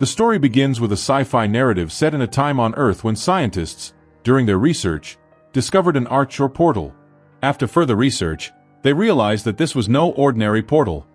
The story begins with a sci-fi narrative set in a time on Earth when scientists, during their research, discovered an arch or portal. After further research, they realized that this was no ordinary portal.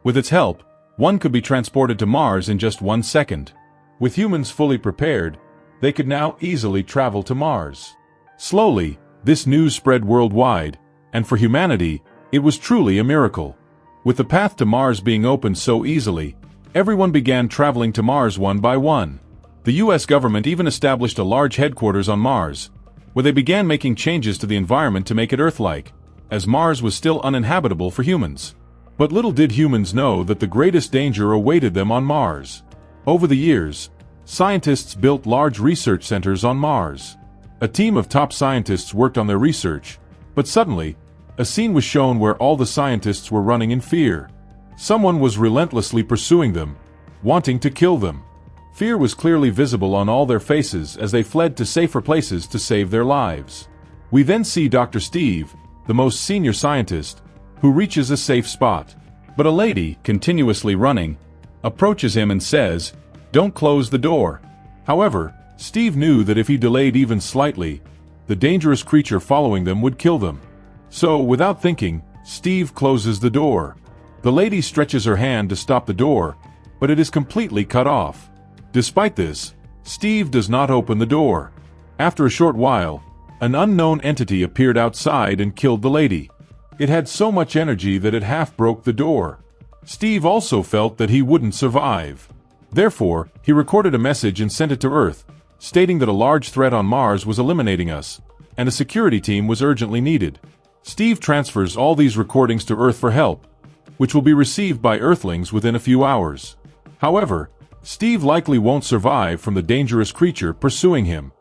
With its help, one could be transported to Mars in just 1 second. With humans fully prepared, they could now easily travel to Mars. Slowly, this news spread worldwide, and for humanity, it was truly a miracle. With the path to Mars being opened so easily, everyone began traveling to Mars one by one. The US government even established a large headquarters on Mars, where they began making changes to the environment to make it Earth-like, as Mars was still uninhabitable for humans. But little did humans know that the greatest danger awaited them on Mars. Over the years, scientists built large research centers on Mars. A team of top scientists worked on their research, but suddenly, a scene was shown where all the scientists were running in fear. Someone was relentlessly pursuing them, wanting to kill them. Fear was clearly visible on all their faces as they fled to safer places to save their lives. We then see Dr. Steve, the most senior scientist, who reaches a safe spot. But a lady, continuously running, approaches him and says, "Don't close the door." However, Steve knew that if he delayed even slightly, the dangerous creature following them would kill them. So, without thinking, Steve closes the door. The lady stretches her hand to stop the door, but it is completely cut off. Despite this, Steve does not open the door. After a short while, an unknown entity appeared outside and killed the lady. It had so much energy that it half broke the door. Steve also felt that he wouldn't survive. Therefore, he recorded a message and sent it to Earth, stating that a large threat on Mars was eliminating us, and a security team was urgently needed. Steve transfers all these recordings to Earth for help, which will be received by Earthlings within a few hours. However, Steve likely won't survive from the dangerous creature pursuing him.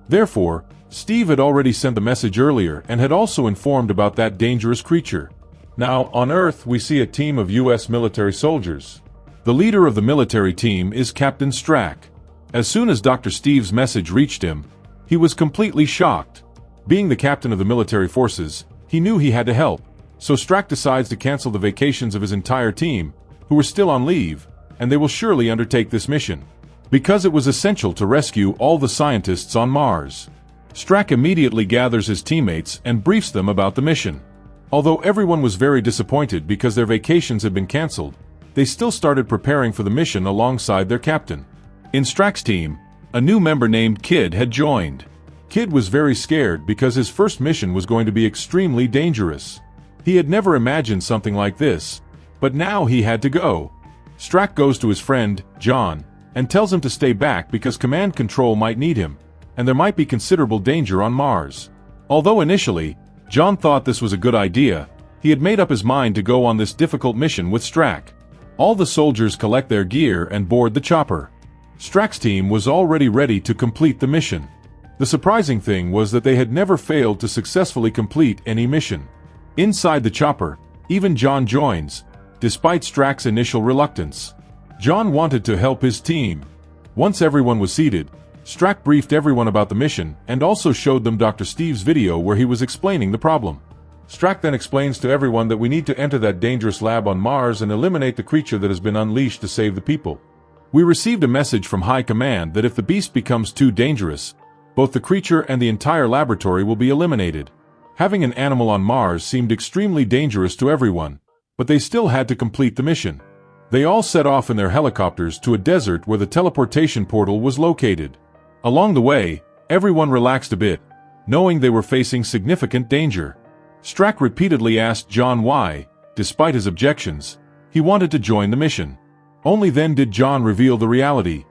Therefore, Steve had already sent the message earlier and had also informed about that dangerous creature. Now, on Earth, we see a team of US military soldiers. The leader of the military team is Captain Strack. As soon as Dr. Steve's message reached him, he was completely shocked. Being the captain of the military forces, he knew he had to help, so Strack decides to cancel the vacations of his entire team, who were still on leave, and they will surely undertake this mission, because it was essential to rescue all the scientists on Mars. Strack immediately gathers his teammates and briefs them about the mission. Although everyone was very disappointed because their vacations had been cancelled, they still started preparing for the mission alongside their captain. In Strack's team, a new member named Kid had joined. Kid was very scared because his first mission was going to be extremely dangerous. He had never imagined something like this, but now he had to go. Strack goes to his friend, John, and tells him to stay back because command control might need him, and there might be considerable danger on Mars. Although initially, John thought this was a good idea, he had made up his mind to go on this difficult mission with Strack. All the soldiers collect their gear and board the chopper. Strack's team was already ready to complete the mission. The surprising thing was that they had never failed to successfully complete any mission. Inside the chopper, even John joins, despite Strack's initial reluctance. John wanted to help his team. Once everyone was seated, Strack briefed everyone about the mission and also showed them Dr. Steve's video where he was explaining the problem. Strack then explains to everyone that we need to enter that dangerous lab on Mars and eliminate the creature that has been unleashed to save the people. We received a message from High Command that if the beast becomes too dangerous, both the creature and the entire laboratory will be eliminated. Having an animal on Mars seemed extremely dangerous to everyone, but they still had to complete the mission. They all set off in their helicopters to a desert where the teleportation portal was located. Along the way, everyone relaxed a bit, knowing they were facing significant danger. Strack repeatedly asked John why, despite his objections, he wanted to join the mission. Only then did John reveal the reality.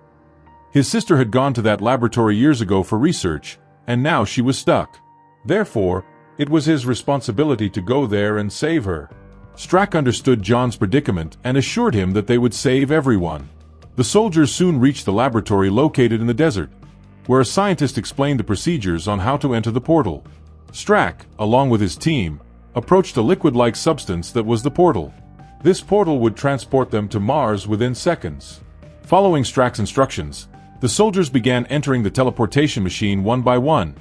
His sister had gone to that laboratory years ago for research, and now she was stuck. Therefore, it was his responsibility to go there and save her. Strack understood John's predicament and assured him that they would save everyone. The soldiers soon reached the laboratory located in the desert, where a scientist explained the procedures on how to enter the portal. Strack, along with his team, approached a liquid-like substance that was the portal. This portal would transport them to Mars within seconds. Following Strack's instructions, the soldiers began entering the teleportation machine one by one,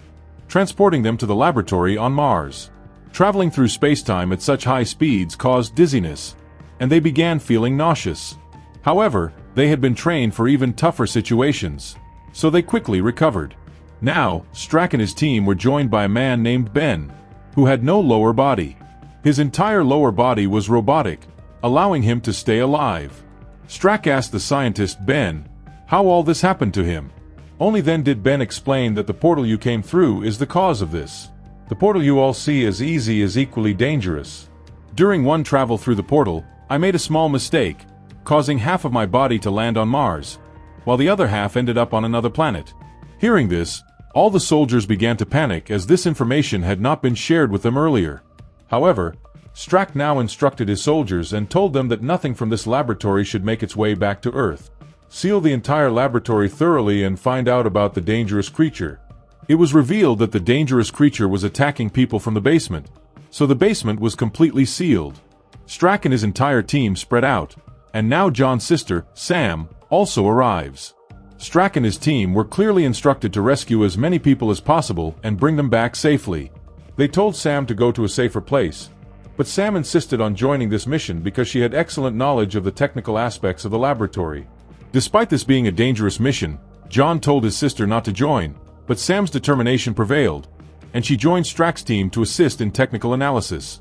transporting them to the laboratory on Mars. Traveling through space-time at such high speeds caused dizziness, and they began feeling nauseous. However, They had been trained for even tougher situations, so they quickly recovered. Now, Strack and his team were joined by a man named Ben, who had no lower body. His entire lower body was robotic, allowing him to stay alive. Strack asked the scientist Ben how all this happened to him. Only then did Ben explain that the portal you came through is the cause of this. The portal you all see as easy is equally dangerous. During one travel through the portal, I made a small mistake, causing half of my body to land on Mars, while the other half ended up on another planet. Hearing this, all the soldiers began to panic as this information had not been shared with them earlier. However, Strack now instructed his soldiers and told them that nothing from this laboratory should make its way back to Earth. Seal the entire laboratory thoroughly and find out about the dangerous creature. It was revealed that the dangerous creature was attacking people from the basement, so the basement was completely sealed. Strack and his entire team spread out, and now John's sister, Sam, also arrives. Strack and his team were clearly instructed to rescue as many people as possible and bring them back safely. They told Sam to go to a safer place, but Sam insisted on joining this mission because she had excellent knowledge of the technical aspects of the laboratory. Despite this being a dangerous mission, John told his sister not to join, but Sam's determination prevailed, and she joined Strack's team to assist in technical analysis.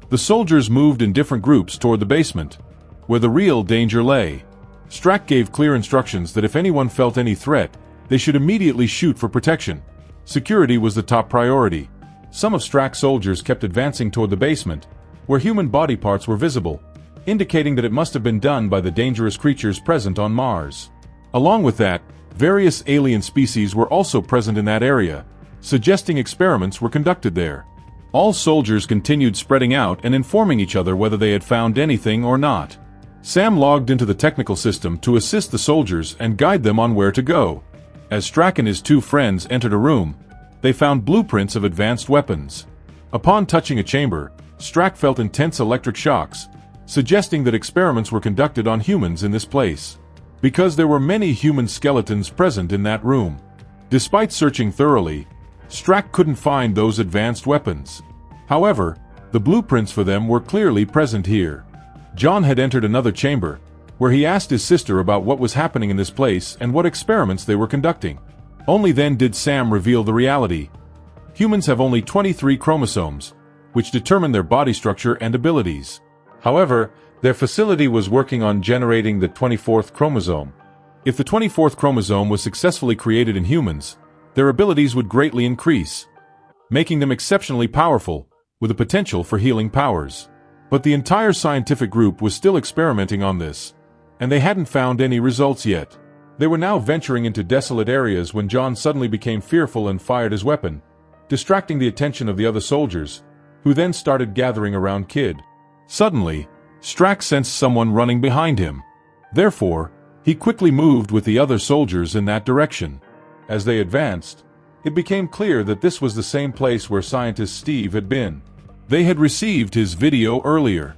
The soldiers moved in different groups toward the basement, where the real danger lay. Strack gave clear instructions that if anyone felt any threat, they should immediately shoot for protection. Security was the top priority. Some of Strack's soldiers kept advancing toward the basement, where human body parts were visible, indicating that it must have been done by the dangerous creatures present on Mars. Along with that, various alien species were also present in that area, suggesting experiments were conducted there. All soldiers continued spreading out and informing each other whether they had found anything or not. Sam logged into the technical system to assist the soldiers and guide them on where to go. As Strack and his two friends entered a room, they found blueprints of advanced weapons. Upon touching a chamber, Strack felt intense electric shocks, suggesting that experiments were conducted on humans in this place, because there were many human skeletons present in that room. Despite searching thoroughly, Strack couldn't find those advanced weapons. However, the blueprints for them were clearly present here. John had entered another chamber, where he asked his sister about what was happening in this place and what experiments they were conducting. Only then did Sam reveal the reality. Humans have only 23 chromosomes, which determine their body structure and abilities. However, their facility was working on generating the 24th chromosome. If the 24th chromosome was successfully created in humans, their abilities would greatly increase, making them exceptionally powerful, with a potential for healing powers. But the entire scientific group was still experimenting on this, and they hadn't found any results yet. They were now venturing into desolate areas when John suddenly became fearful and fired his weapon, distracting the attention of the other soldiers, who then started gathering around Kid. Suddenly, Strack sensed someone running behind him. Therefore, he quickly moved with the other soldiers in that direction. As they advanced, it became clear that this was the same place where scientist Steve had been. They had received his video earlier.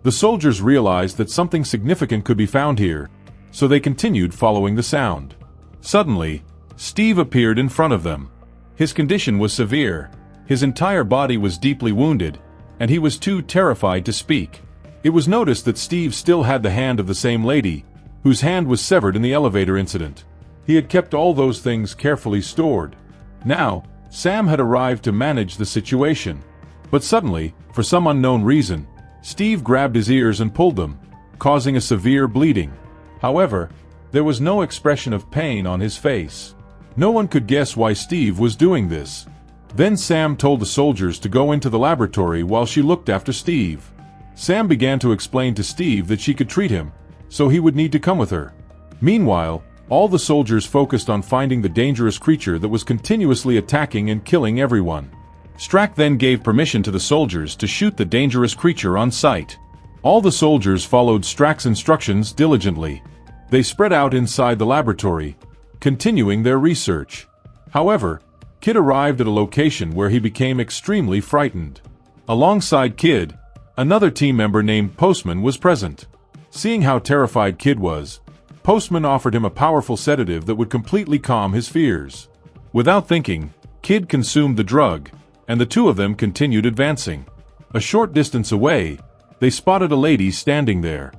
The soldiers realized that something significant could be found here, so they continued following the sound. Suddenly, Steve appeared in front of them. His condition was severe. His entire body was deeply wounded, and he was too terrified to speak. It was noticed that Steve still had the hand of the same lady, whose hand was severed in the elevator incident. He had kept all those things carefully stored. Now, Sam had arrived to manage the situation. But suddenly, for some unknown reason, Steve grabbed his ears and pulled them, causing a severe bleeding. However, there was no expression of pain on his face. No one could guess why Steve was doing this. Then Sam told the soldiers to go into the laboratory while she looked after Steve. Sam began to explain to Steve that she could treat him, so he would need to come with her. Meanwhile, all the soldiers focused on finding the dangerous creature that was continuously attacking and killing everyone. Strack then gave permission to the soldiers to shoot the dangerous creature on sight. All the soldiers followed Strack's instructions diligently. They spread out inside the laboratory, continuing their research. However, Kid arrived at a location where he became extremely frightened. Alongside Kid, another team member named Postman was present. Seeing how terrified Kid was, Postman offered him a powerful sedative that would completely calm his fears. Without thinking, Kid consumed the drug, and the two of them continued advancing. A short distance away, they spotted a lady standing there.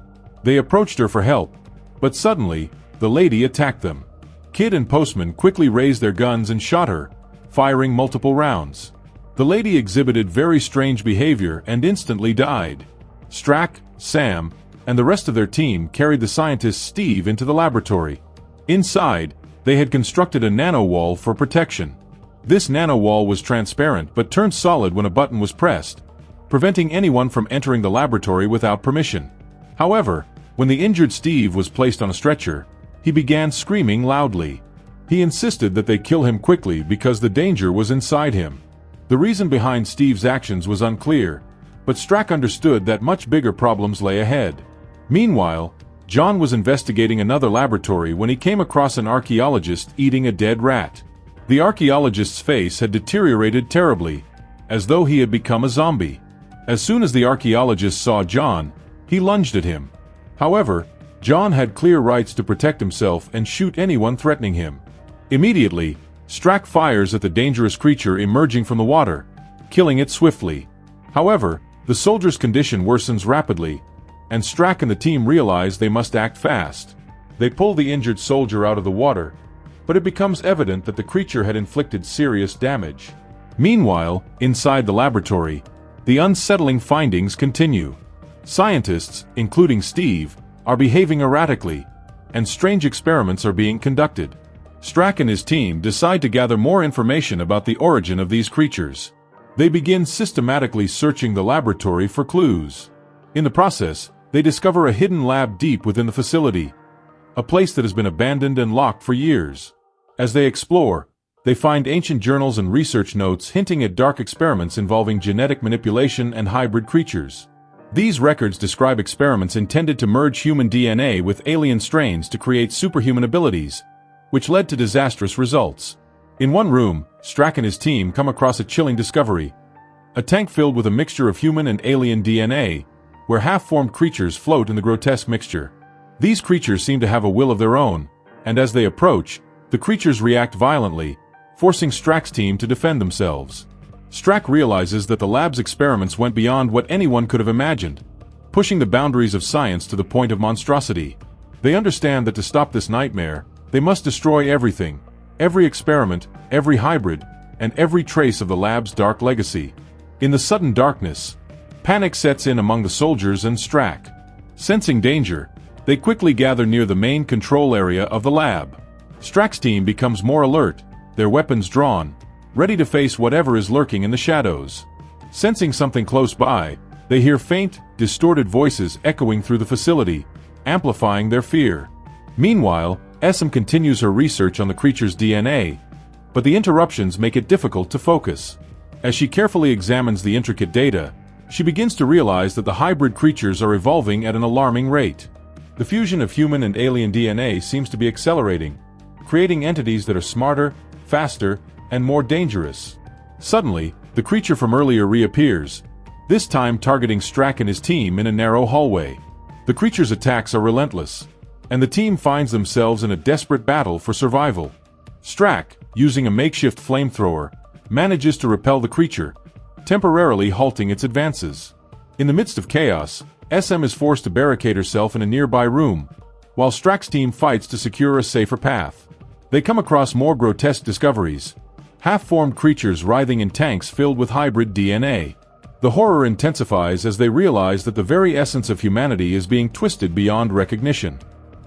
They approached her for help, But suddenly, the lady attacked them. Kid and Postman quickly raised their guns and shot her, firing multiple rounds. The lady exhibited very strange behavior and instantly died. Strack, Sam, and the rest of their team carried the scientist Steve into the laboratory. Inside, they had constructed a nanowall for protection. This nanowall was transparent but turned solid when a button was pressed, preventing anyone from entering the laboratory without permission. However, when the injured Steve was placed on a stretcher, he began screaming loudly. He insisted that they kill him quickly because the danger was inside him. The reason behind Steve's actions was unclear, but Strack understood that much bigger problems lay ahead. Meanwhile, John was investigating another laboratory when he came across an archaeologist eating a dead rat. The archaeologist's face had deteriorated terribly, as though he had become a zombie. As soon as the archaeologist saw John, he lunged at him. However, John had clear rights to protect himself and shoot anyone threatening him. Immediately, Strack fires at the dangerous creature emerging from the water, killing it swiftly. However, the soldier's condition worsens rapidly, and Strack and the team realize they must act fast. They pull the injured soldier out of the water, but it becomes evident that the creature had inflicted serious damage. Meanwhile, inside the laboratory, the unsettling findings continue. Scientists, including Steve, are behaving erratically, and strange experiments are being conducted. Strack and his team decide to gather more information about the origin of these creatures. They begin systematically searching the laboratory for clues. In the process, they discover a hidden lab deep within the facility, a place that has been abandoned and locked for years. As they explore, they find ancient journals and research notes hinting at dark experiments involving genetic manipulation and hybrid creatures. These records describe experiments intended to merge human DNA with alien strains to create superhuman abilities, which led to disastrous results. In one room, Strack and his team come across a chilling discovery: a tank filled with a mixture of human and alien DNA, where half-formed creatures float in the grotesque mixture. These creatures seem to have a will of their own, and as they approach, the creatures react violently, forcing Strack's team to defend themselves. Strack realizes that the lab's experiments went beyond what anyone could have imagined, pushing the boundaries of science to the point of monstrosity. They understand that to stop this nightmare, they must destroy everything, every experiment, every hybrid, and every trace of the lab's dark legacy. In the sudden darkness, panic sets in among the soldiers and Strack. Sensing danger, they quickly gather near the main control area of the lab. Strack's team becomes more alert, their weapons drawn, ready to face whatever is lurking in the shadows. Sensing something close by, they hear faint, distorted voices echoing through the facility, amplifying their fear. Meanwhile, SM continues her research on the creature's DNA, but the interruptions make it difficult to focus. As she carefully examines the intricate data, she begins to realize that the hybrid creatures are evolving at an alarming rate. The fusion of human and alien DNA seems to be accelerating, creating entities that are smarter, faster, and more dangerous. Suddenly, the creature from earlier reappears, this time targeting Strack and his team in a narrow hallway. The creature's attacks are relentless, and the team finds themselves in a desperate battle for survival. Strack, using a makeshift flamethrower, manages to repel the creature, temporarily halting its advances. In the midst of chaos, SM is forced to barricade herself in a nearby room, while Strack's team fights to secure a safer path. They come across more grotesque discoveries: half-formed creatures writhing in tanks filled with hybrid DNA. The horror intensifies as they realize that the very essence of humanity is being twisted beyond recognition.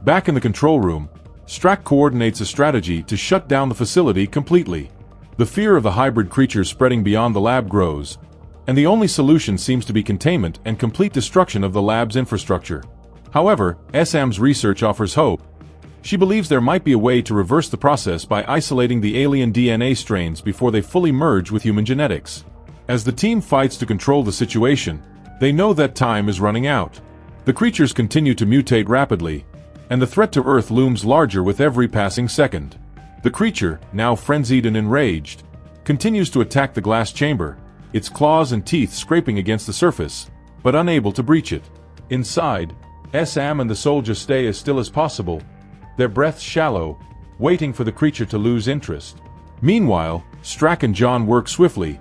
Back in the control room, Strack coordinates a strategy to shut down the facility completely. The fear of the hybrid creatures spreading beyond the lab grows, and the only solution seems to be containment and complete destruction of the lab's infrastructure. However, SM's research offers hope. She believes there might be a way to reverse the process by isolating the alien DNA strains before they fully merge with human genetics. As the team fights to control the situation, they know that time is running out. The creatures continue to mutate rapidly, and the threat to Earth looms larger with every passing second. The creature, now frenzied and enraged, continues to attack the glass chamber, its claws and teeth scraping against the surface, but unable to breach it. Inside, SM and the soldiers stay as still as possible, their breaths shallow, waiting for the creature to lose interest. Meanwhile, Strack and John work swiftly,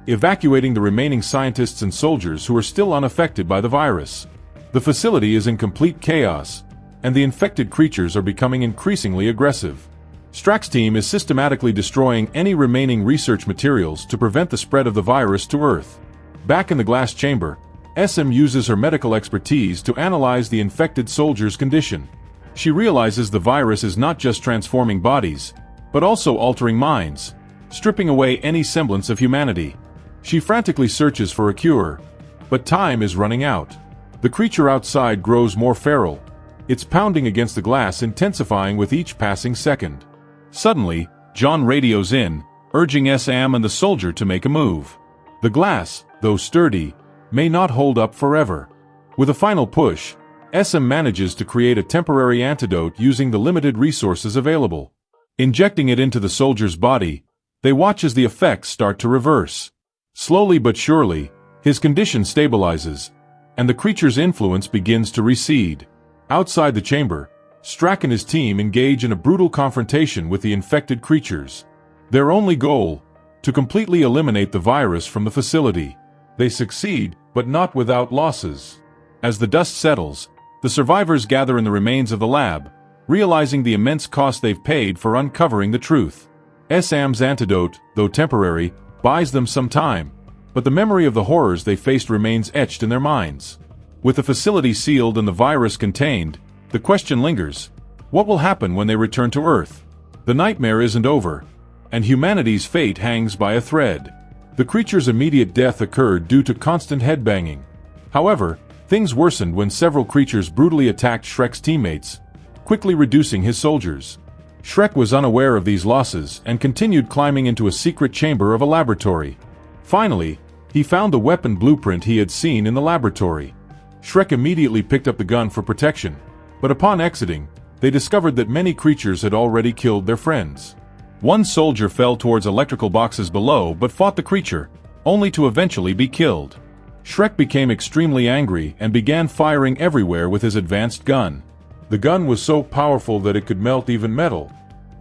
evacuating the remaining scientists and soldiers who are still unaffected by the virus. The facility is in complete chaos, and the infected creatures are becoming increasingly aggressive. Shrek's team is systematically destroying any remaining research materials to prevent the spread of the virus to Earth. Back in the glass chamber, SM uses her medical expertise to analyze the infected soldier's condition. She realizes the virus is not just transforming bodies, but also altering minds, stripping away any semblance of humanity. She frantically searches for a cure, but time is running out. The creature outside grows more feral, its pounding against the glass intensifying with each passing second. Suddenly, John radios in, urging SM and the soldier to make a move. The glass, though sturdy, may not hold up forever. With a final push, SM manages to create a temporary antidote using the limited resources available. Injecting it into the soldier's body, they watch as the effects start to reverse. Slowly but surely, his condition stabilizes, and the creature's influence begins to recede. Outside the chamber, Shrek and his team engage in a brutal confrontation with the infected creatures. Their only goal, to completely eliminate the virus from the facility. They succeed, but not without losses. As the dust settles, the survivors gather in the remains of the lab, realizing the immense cost they've paid for uncovering the truth. SM's antidote, though temporary, buys them some time, but the memory of the horrors they faced remains etched in their minds. With the facility sealed and the virus contained, the question lingers: what will happen when they return to Earth? The nightmare isn't over, and humanity's fate hangs by a thread. The creature's immediate death occurred due to constant headbanging. However, things worsened when several creatures brutally attacked Shrek's teammates, quickly reducing his soldiers. Shrek was unaware of these losses and continued climbing into a secret chamber of a laboratory. Finally, he found the weapon blueprint he had seen in the laboratory. Shrek immediately picked up the gun for protection, but upon exiting, they discovered that many creatures had already killed their friends. One soldier fell towards electrical boxes below but fought the creature, only to eventually be killed. Shrek became extremely angry and began firing everywhere with his advanced gun. The gun was so powerful that it could melt even metal.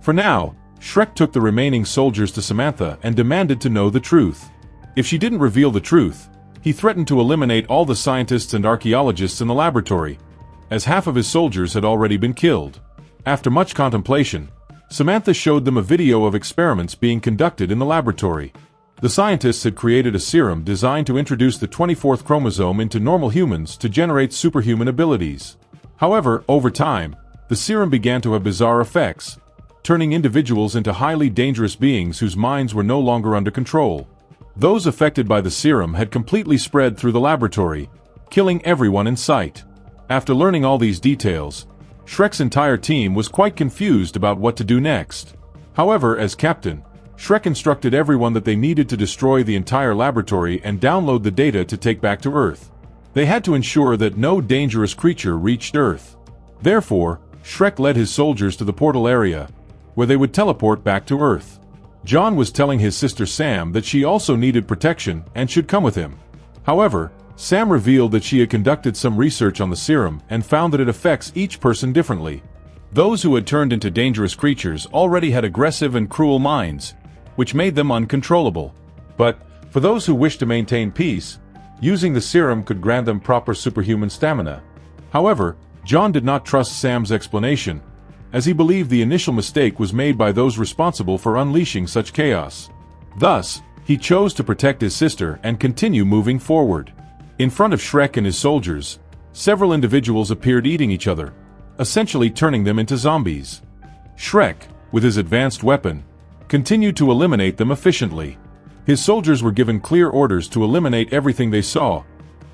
For now, Shrek took the remaining soldiers to Samantha and demanded to know the truth. If she didn't reveal the truth, he threatened to eliminate all the scientists and archaeologists in the laboratory, as half of his soldiers had already been killed. After much contemplation, Samantha showed them a video of experiments being conducted in the laboratory. The scientists had created a serum designed to introduce the 24th chromosome into normal humans to generate superhuman abilities. However, over time, the serum began to have bizarre effects, turning individuals into highly dangerous beings whose minds were no longer under control. Those affected by the serum had completely spread through the laboratory, killing everyone in sight. After learning all these details, Shrek's entire team was quite confused about what to do next. However, as captain, Shrek instructed everyone that they needed to destroy the entire laboratory and download the data to take back to Earth. They had to ensure that no dangerous creature reached Earth. Therefore, Shrek led his soldiers to the portal area, where they would teleport back to Earth. John was telling his sister Sam that she also needed protection and should come with him. However, Sam revealed that she had conducted some research on the serum and found that it affects each person differently. Those who had turned into dangerous creatures already had aggressive and cruel minds, which made them uncontrollable. But, for those who wished to maintain peace, using the serum could grant them proper superhuman stamina. However, John did not trust Sam's explanation, as he believed the initial mistake was made by those responsible for unleashing such chaos. Thus, he chose to protect his sister and continue moving forward. In front of Shrek and his soldiers, several individuals appeared eating each other, essentially turning them into zombies. Shrek, with his advanced weapon, continued to eliminate them efficiently. His soldiers were given clear orders to eliminate everything they saw,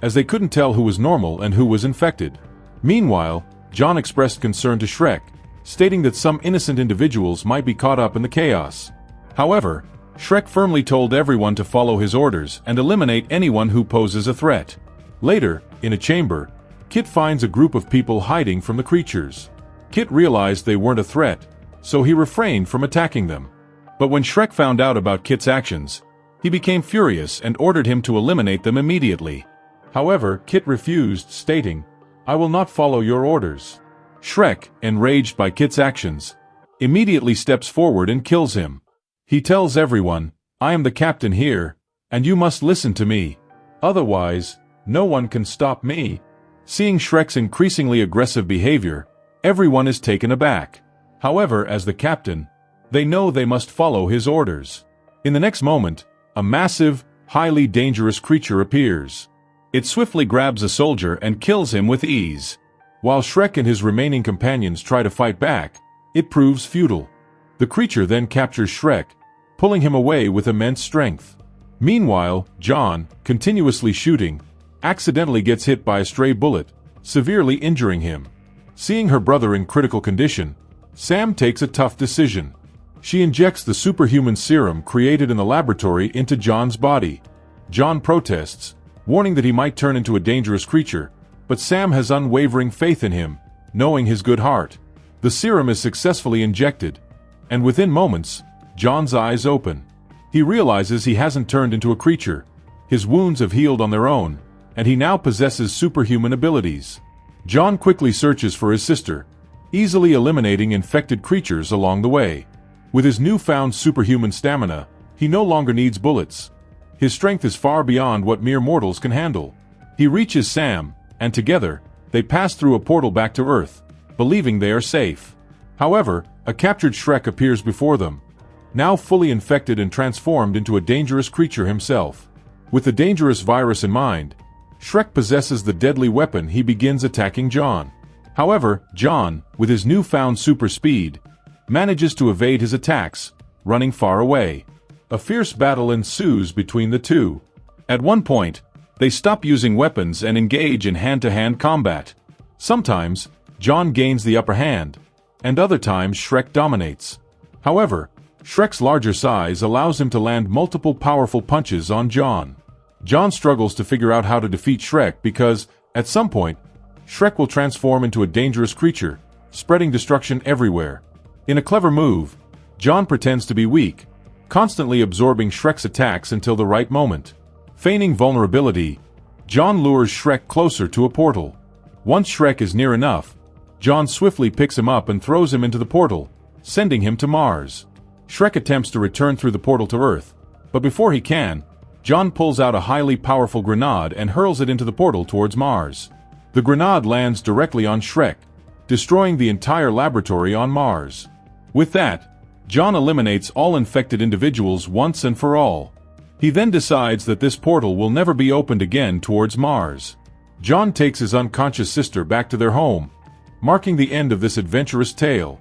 as they couldn't tell who was normal and who was infected. Meanwhile, John expressed concern to Shrek, stating that some innocent individuals might be caught up in the chaos. However, Shrek firmly told everyone to follow his orders and eliminate anyone who poses a threat. Later, in a chamber, Kit finds a group of people hiding from the creatures. Kit realized they weren't a threat, so he refrained from attacking them. But when Shrek found out about Kit's actions, he became furious and ordered him to eliminate them immediately. However, Kit refused, stating, "I will not follow your orders." Shrek, enraged by Kit's actions, immediately steps forward and kills him. He tells everyone, "I am the captain here, and you must listen to me. Otherwise, no one can stop me." Seeing Shrek's increasingly aggressive behavior, Everyone is taken aback. However, as the captain, they know they must follow his orders. In the next moment, a massive, highly dangerous creature appears. It swiftly grabs a soldier and kills him with ease. While Shrek and his remaining companions try to fight back, it proves futile. The creature then captures Shrek, pulling him away with immense strength. Meanwhile, John, continuously shooting, accidentally gets hit by a stray bullet, severely injuring him. Seeing her brother in critical condition, Sam takes a tough decision. She injects the superhuman serum created in the laboratory into John's body. John protests, warning that he might turn into a dangerous creature, but Sam has unwavering faith in him, knowing his good heart. The serum is successfully injected, and within moments, John's eyes open. He realizes he hasn't turned into a creature. His wounds have healed on their own, and he now possesses superhuman abilities. John quickly searches for his sister, easily eliminating infected creatures along the way. With his newfound superhuman stamina, he no longer needs bullets. His strength is far beyond what mere mortals can handle. He reaches Sam, and together, they pass through a portal back to Earth, believing they are safe. However, a captured Shrek appears before them, now fully infected and transformed into a dangerous creature himself. With the dangerous virus in mind, Shrek possesses the deadly weapon. He begins attacking John. However, John, with his newfound super speed, manages to evade his attacks, running far away. A fierce battle ensues between the two. At one point, they stop using weapons and engage in hand-to-hand combat. Sometimes, John gains the upper hand, and other times Shrek dominates. However, Shrek's larger size allows him to land multiple powerful punches on John. John struggles to figure out how to defeat Shrek because, at some point, Shrek will transform into a dangerous creature, spreading destruction everywhere. In a clever move, John pretends to be weak, constantly absorbing Shrek's attacks until the right moment. Feigning vulnerability, John lures Shrek closer to a portal. Once Shrek is near enough, John swiftly picks him up and throws him into the portal, sending him to Mars. Shrek attempts to return through the portal to Earth, but before he can, John pulls out a highly powerful grenade and hurls it into the portal towards Mars. The grenade lands directly on Shrek, destroying the entire laboratory on Mars. With that, John eliminates all infected individuals once and for all. He then decides that this portal will never be opened again towards Mars. John takes his unconscious sister back to their home, marking the end of this adventurous tale.